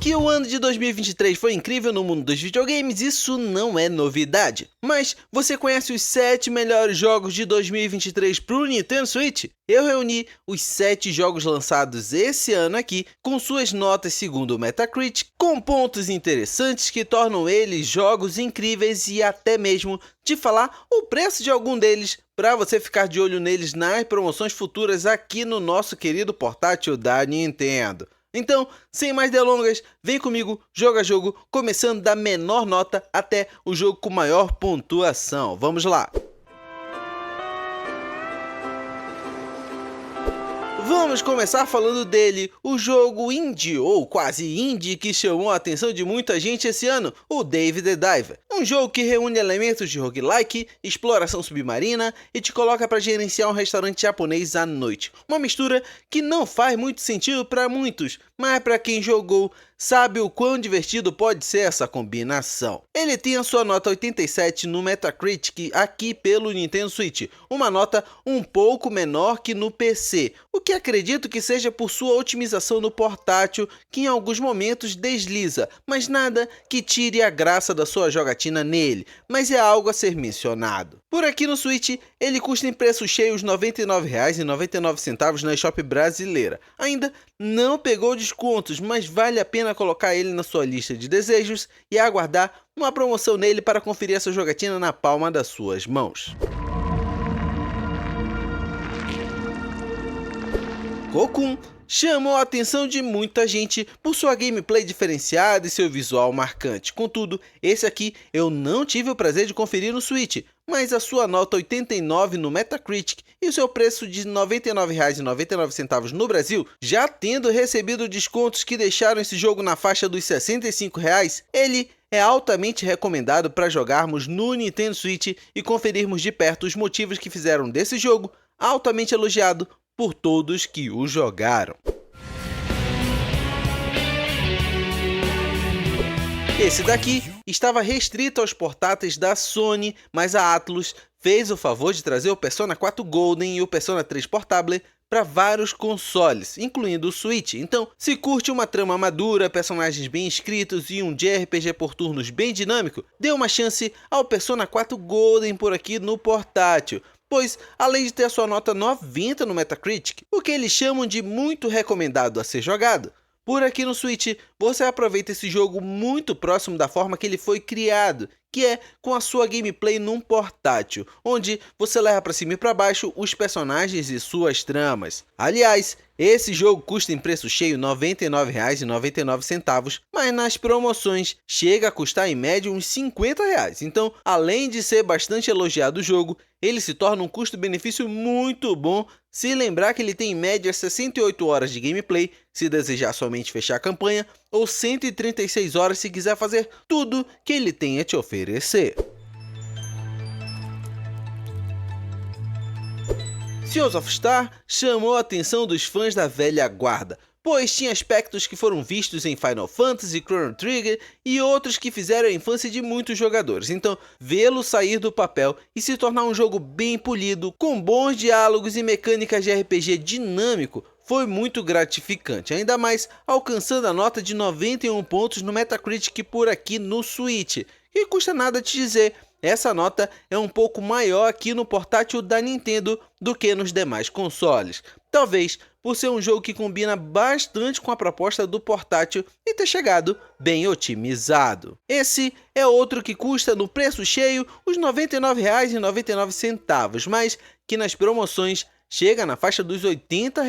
Que o ano de 2023 foi incrível no mundo dos videogames, isso não é novidade. Mas você conhece os 7 melhores jogos de 2023 para o Nintendo Switch? Eu reuni os 7 jogos lançados esse ano aqui, com suas notas segundo o Metacritic, com pontos interessantes que tornam eles jogos incríveis e até mesmo de falar o preço de algum deles, para você ficar de olho neles nas promoções futuras aqui no nosso querido portátil da Nintendo. Então, sem mais delongas, vem comigo, jogo a jogo, começando da menor nota até o jogo com maior pontuação. Vamos lá! Vamos começar falando dele, o jogo indie, ou quase indie, que chamou a atenção de muita gente esse ano, o Dave the Diver. Um jogo que reúne elementos de roguelike, exploração submarina e te coloca para gerenciar um restaurante japonês à noite. Uma mistura que não faz muito sentido para muitos, mas para quem jogou, sabe o quão divertido pode ser essa combinação. Ele tem a sua nota 87 no Metacritic aqui pelo Nintendo Switch, uma nota um pouco menor que no PC, o que acredito que seja por sua otimização no portátil, que em alguns momentos desliza, mas nada que tire a graça da sua jogatina nele, mas é algo a ser mencionado. Por aqui no Switch, ele custa em preço cheio os R$ 99,99 na eShop brasileira. Ainda não pegou descontos, mas vale a pena colocar ele na sua lista de desejos e aguardar uma promoção nele para conferir essa jogatina na palma das suas mãos. Cocoon chamou a atenção de muita gente por sua gameplay diferenciada e seu visual marcante. Contudo, esse aqui eu não tive o prazer de conferir no Switch, mas a sua nota 89 no Metacritic e o seu preço de R$ 99,99 no Brasil, já tendo recebido descontos que deixaram esse jogo na faixa dos R$ 65, ele é altamente recomendado para jogarmos no Nintendo Switch e conferirmos de perto os motivos que fizeram desse jogo altamente elogiado por todos que o jogaram. Esse daqui estava restrito aos portáteis da Sony, mas a Atlus fez o favor de trazer o Persona 4 Golden e o Persona 3 Portable para vários consoles, incluindo o Switch. Então, se curte uma trama madura, personagens bem escritos e um JRPG por turnos bem dinâmico, dê uma chance ao Persona 4 Golden por aqui no portátil. Pois, além de ter a sua nota 90 no Metacritic, o que eles chamam de muito recomendado a ser jogado, por aqui no Switch você aproveita esse jogo muito próximo da forma que ele foi criado, que é com a sua gameplay num portátil, onde você leva para cima e para baixo os personagens e suas tramas. Aliás, esse jogo custa em preço cheio R$ 99,99, mas nas promoções chega a custar em média uns R$ 50. Então, além de ser bastante elogiado o jogo, ele se torna um custo-benefício muito bom, se lembrar que ele tem em média 68 horas de gameplay, se desejar somente fechar a campanha, ou 136 horas se quiser fazer tudo que ele tem a te oferecer. Seals of Star chamou a atenção dos fãs da velha guarda, pois tinha aspectos que foram vistos em Final Fantasy, Chrono Trigger e outros que fizeram a infância de muitos jogadores. Então, vê-lo sair do papel e se tornar um jogo bem polido, com bons diálogos e mecânicas de RPG dinâmico, foi muito gratificante, ainda mais alcançando a nota de 91 pontos no Metacritic por aqui no Switch. E custa nada te dizer, essa nota é um pouco maior aqui no portátil da Nintendo do que nos demais consoles. Talvez por ser um jogo que combina bastante com a proposta do portátil e ter chegado bem otimizado. Esse é outro que custa no preço cheio os R$ 99,99, mas que nas promoções chega na faixa dos R$ 80,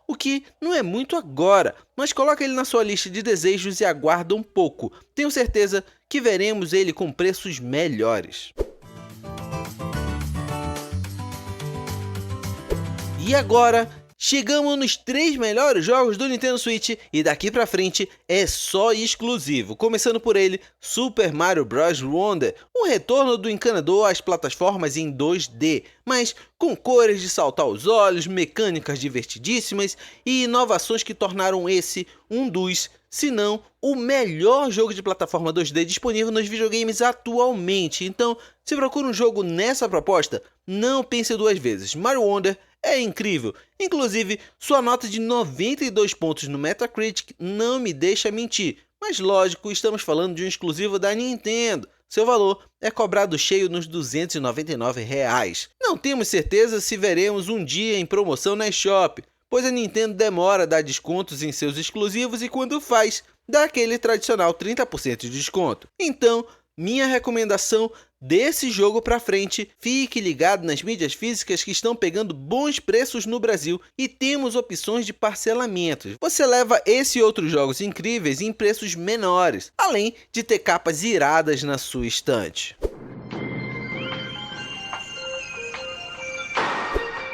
o que não é muito agora, mas coloca ele na sua lista de desejos e aguarda um pouco. Tenho certeza que veremos ele com preços melhores. E agora, chegamos nos 3 melhores jogos do Nintendo Switch e daqui pra frente é só exclusivo. Começando por ele, Super Mario Bros. Wonder, o retorno do encanador às plataformas em 2D, mas com cores de saltar os olhos, mecânicas divertidíssimas e inovações que tornaram esse um dos, se não o melhor jogo de plataforma 2D disponível nos videogames atualmente. Então, se procura um jogo nessa proposta, não pense duas vezes. Mario Wonder é incrível. Inclusive, sua nota de 92 pontos no Metacritic não me deixa mentir. Mas lógico, estamos falando de um exclusivo da Nintendo. Seu valor é cobrado cheio nos R$ 299. Não temos certeza se veremos um dia em promoção na eShop, pois a Nintendo demora a dar descontos em seus exclusivos e quando faz, dá aquele tradicional 30% de desconto. Então, minha recomendação desse jogo pra frente, fique ligado nas mídias físicas que estão pegando bons preços no Brasil e temos opções de parcelamentos. Você leva esse e outros jogos incríveis em preços menores, além de ter capas iradas na sua estante.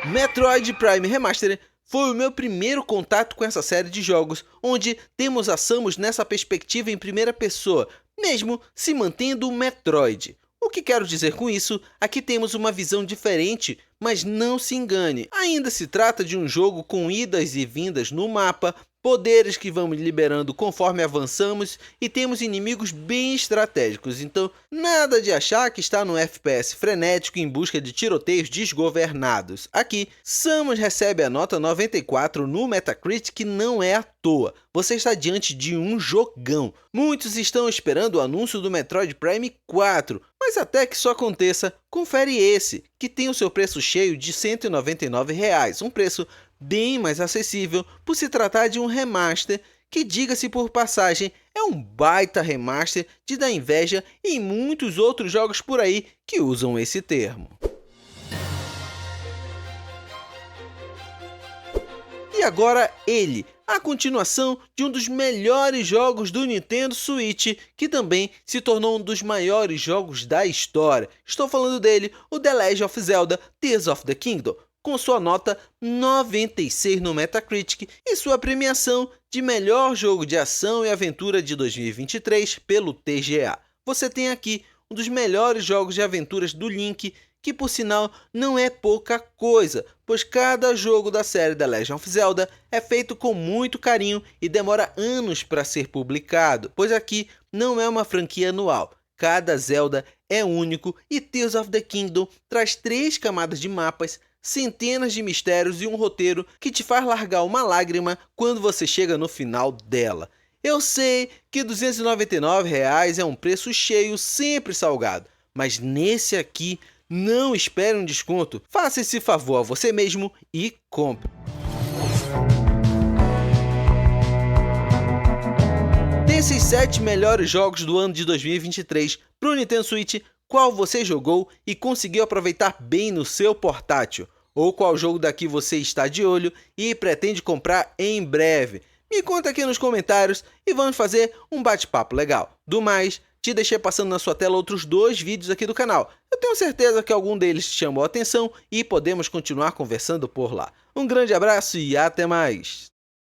Metroid Prime Remastered foi o meu primeiro contato com essa série de jogos, onde temos a Samus nessa perspectiva em primeira pessoa, mesmo se mantendo um Metroid. O que quero dizer com isso? Aqui temos uma visão diferente, mas não se engane, ainda se trata de um jogo com idas e vindas no mapa, poderes que vamos liberando conforme avançamos e temos inimigos bem estratégicos, então nada de achar que está no FPS frenético em busca de tiroteios desgovernados. Aqui, Samus recebe a nota 94 no Metacritic, que não é à toa. Você está diante de um jogão. Muitos estão esperando o anúncio do Metroid Prime 4, mas até que isso aconteça, confere esse, que tem o seu preço cheio de R$ 199, um preço bem mais acessível por se tratar de um remaster que, diga-se por passagem, é um baita remaster de dar inveja em muitos outros jogos por aí que usam esse termo. E agora ele, a continuação de um dos melhores jogos do Nintendo Switch, que também se tornou um dos maiores jogos da história. Estou falando dele, o The Legend of Zelda Tears of the Kingdom, com sua nota 96 no Metacritic e sua premiação de melhor jogo de ação e aventura de 2023 pelo TGA. Você tem aqui um dos melhores jogos de aventuras do Link, que por sinal não é pouca coisa, pois cada jogo da série The Legend of Zelda é feito com muito carinho e demora anos para ser publicado, pois aqui não é uma franquia anual. Cada Zelda é único e Tears of the Kingdom traz 3 camadas de mapas, centenas de mistérios e um roteiro que te faz largar uma lágrima quando você chega no final dela. Eu sei que R$ 299 é um preço cheio, sempre salgado, mas nesse aqui não espere um desconto. Faça esse favor a você mesmo e compre. Desses 7 melhores jogos do ano de 2023 para o Nintendo Switch, qual você jogou e conseguiu aproveitar bem no seu portátil? Ou qual jogo daqui você está de olho e pretende comprar em breve? Me conta aqui nos comentários e vamos fazer um bate-papo legal. Do mais, te deixei passando na sua tela outros 2 vídeos aqui do canal. Eu tenho certeza que algum deles te chamou a atenção e podemos continuar conversando por lá. Um grande abraço e até mais!